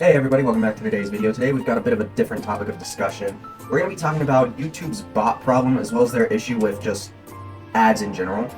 Hey everybody, welcome back to today's video. Today we've got a bit of a different topic of discussion. We're going to be talking about YouTube's bot problem as well as their issue with just ads in general.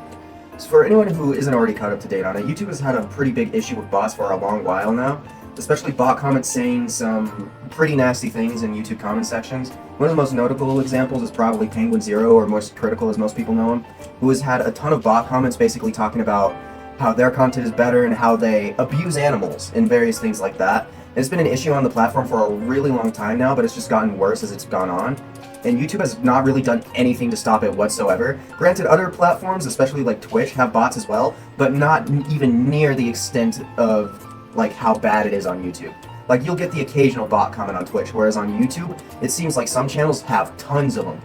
So for anyone who isn't already caught up to date on it, YouTube has had a pretty big issue with bots for a long while now, especially bot comments saying some pretty nasty things in YouTube comment sections. One of the most notable examples is probably Penguin Zero, or Most Critical as most people know him, who has had a ton of bot comments basically talking about how their content is better and how they abuse animals and various things like that. It's been an issue on the platform for a really long time now, but it's just gotten worse as it's gone on. And YouTube has not really done anything to stop it whatsoever. Granted, other platforms, especially like Twitch, have bots as well, but not even near the extent of like how bad it is on YouTube. Like, you'll get the occasional bot comment on Twitch, whereas on YouTube, it seems like some channels have tons of them.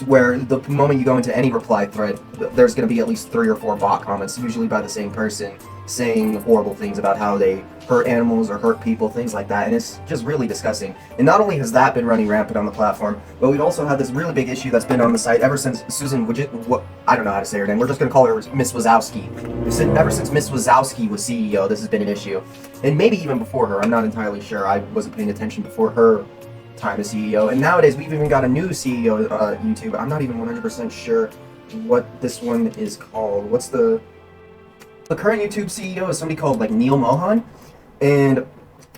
Where the moment you go into any reply thread, there's going to be at least 3 or 4 bot comments, usually by the same person, saying horrible things about how they hurt animals or hurt people, things like that, and it's just really disgusting. And not only has that been running rampant on the platform, but we've also had this really big issue that's been on the site ever since Susan I don't know how to say her name, we're just going to call her Miss Wazowski. Ever since Miss Wazowski was CEO, this has been an issue. And maybe even before her, I'm not entirely sure, I wasn't paying attention before her time as CEO, and nowadays we've even got a new CEO of YouTube. I'm not even 100% sure what this one is called. What's the current YouTube CEO is somebody called like Neil Mohan, and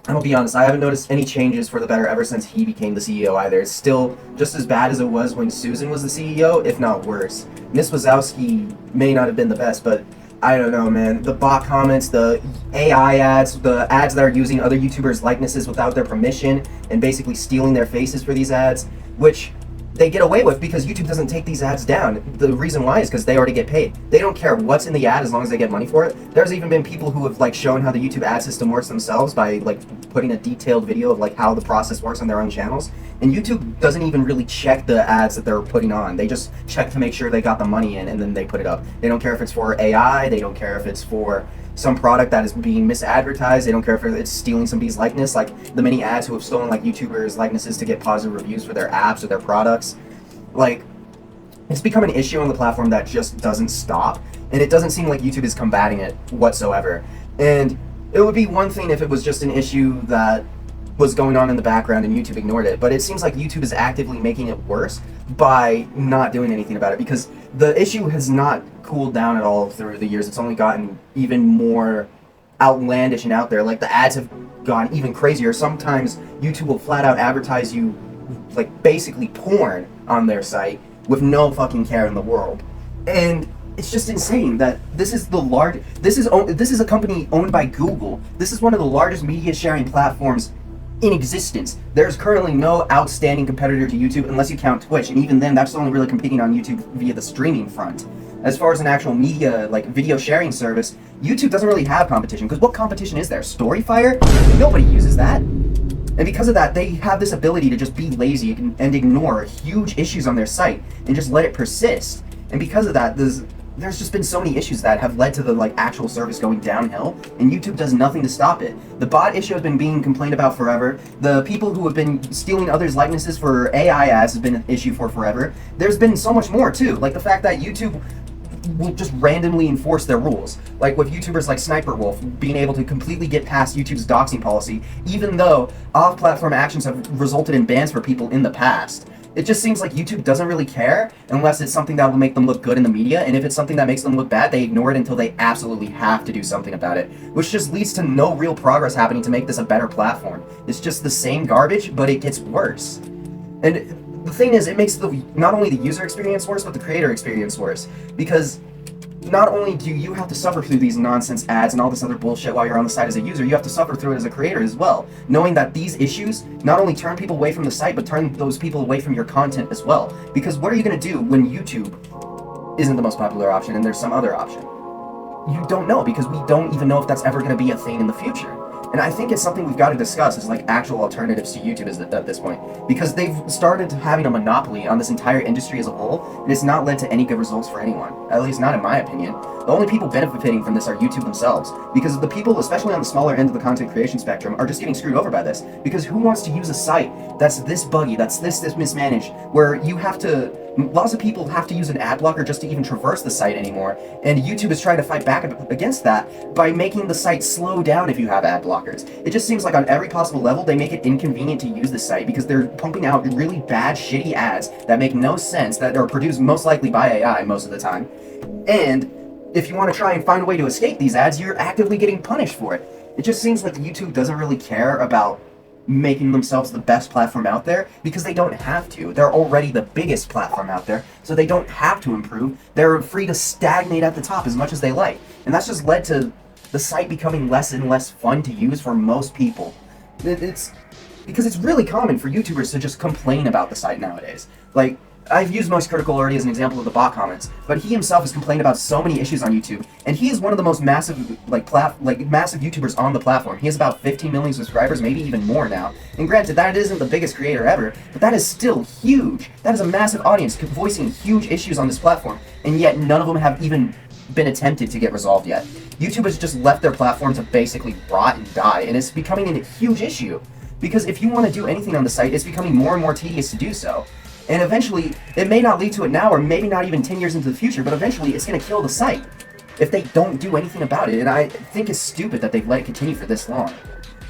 I'll be honest, I haven't noticed any changes for the better ever since he became the CEO either. It's still just as bad as it was when Susan was the CEO, if not worse. Miss Wazowski may not have been the best, but I don't know, man. The bot comments, the AI ads, the ads that are using other YouTubers' likenesses without their permission and basically stealing their faces for these ads, which they get away with because YouTube doesn't take these ads down. The reason why is because they already get paid. They don't care what's in the ad as long as they get money for it. There's even been people who have like shown how the YouTube ad system works themselves by like putting a detailed video of like how the process works on their own channels. And YouTube doesn't even really check the ads that they're putting on. They just check to make sure they got the money in and then they put it up. They don't care if it's for AI, they don't care if it's for some product that is being misadvertised, they don't care if it's stealing somebody's likeness, like the many ads who have stolen like YouTubers' likenesses to get positive reviews for their apps or their products. Like, it's become an issue on the platform that just doesn't stop, and it doesn't seem like YouTube is combating it whatsoever. And it would be one thing if it was just an issue that was going on in the background and YouTube ignored it, but it seems like YouTube is actively making it worse by not doing anything about it, because the issue has not cooled down at all through the years. It's only gotten even more outlandish and out there. Like, the ads have gone even crazier. Sometimes YouTube will flat out advertise you like basically porn on their site with no fucking care in the world. And it's just insane that this is a company owned by Google. This is one of the largest media sharing platforms in existence. There's currently no outstanding competitor to YouTube unless you count Twitch, and even then that's only really competing on YouTube via the streaming front. As far as an actual media, like video sharing service, YouTube doesn't really have competition, because what competition is there? Storyfire? Nobody uses that. And because of that, they have this ability to just be lazy and ignore huge issues on their site and just let it persist. And because of that, there's just been so many issues that have led to the like actual service going downhill, and YouTube does nothing to stop it. The bot issue has been being complained about forever. The people who have been stealing others' likenesses for AI ads has been an issue for forever. There's been so much more too, like the fact that YouTube will just randomly enforce their rules. Like with YouTubers like Sniper Wolf being able to completely get past YouTube's doxing policy, even though off-platform actions have resulted in bans for people in the past. It just seems like YouTube doesn't really care unless it's something that will make them look good in the media, and if it's something that makes them look bad, they ignore it until they absolutely have to do something about it, which just leads to no real progress happening to make this a better platform. It's just the same garbage, but it gets worse. And the thing is, it makes not only the user experience worse, but the creator experience worse, because not only do you have to suffer through these nonsense ads and all this other bullshit while you're on the site as a user, you have to suffer through it as a creator as well, knowing that these issues not only turn people away from the site, but turn those people away from your content as well. Because what are you going to do when YouTube isn't the most popular option and there's some other option? You don't know, because we don't even know if that's ever going to be a thing in the future. And I think it's something we've got to discuss as like actual alternatives to YouTube at this point, because they've started having a monopoly on this entire industry as a whole, and it's not led to any good results for anyone, at least not in my opinion. The only people benefiting from this are YouTube themselves, because the people, especially on the smaller end of the content creation spectrum, are just getting screwed over by this. Because who wants to use a site that's this buggy, that's this mismanaged, where you have to Lots of people have to use an ad blocker just to even traverse the site anymore, and YouTube is trying to fight back against that by making the site slow down if you have ad blockers. It just seems like on every possible level they make it inconvenient to use the site because they're pumping out really bad, shitty ads that make no sense, that are produced most likely by AI most of the time. And if you want to try and find a way to escape these ads, you're actively getting punished for it. It just seems like YouTube doesn't really care about making themselves the best platform out there because they don't have to. They're already the biggest platform out there, so they don't have to improve. They're free to stagnate at the top as much as they like. And that's just led to the site becoming less and less fun to use for most people. It's because it's really common for YouTubers to just complain about the site nowadays. Like, I've used Most Critical already as an example of the bot comments, but he himself has complained about so many issues on YouTube, and he is one of the most massive, massive YouTubers on the platform. He has about 15 million subscribers, maybe even more now. And granted, that isn't the biggest creator ever, but that is still huge. That is a massive audience voicing huge issues on this platform, and yet none of them have even been attempted to get resolved yet. YouTube has just left their platform to basically rot and die, and it's becoming a huge issue. Because if you want to do anything on the site, it's becoming more and more tedious to do so. And eventually, it may not lead to it now, or maybe not even 10 years into the future, but eventually it's going to kill the site if they don't do anything about it. And I think it's stupid that they've let it continue for this long.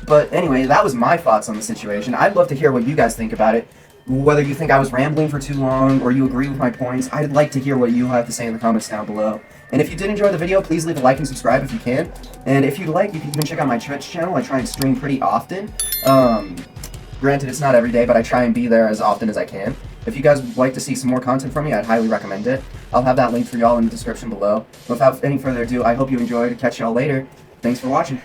But anyway, that was my thoughts on the situation. I'd love to hear what you guys think about it. Whether you think I was rambling for too long, or you agree with my points, I'd like to hear what you have to say in the comments down below. And if you did enjoy the video, please leave a like and subscribe if you can. And if you'd like, you can even check out my Twitch channel. I try and stream pretty often. Granted, it's not every day, but I try and be there as often as I can. If you guys would like to see some more content from me, I'd highly recommend it. I'll have that link for y'all in the description below. Without any further ado, I hope you enjoyed. Catch y'all later. Thanks for watching.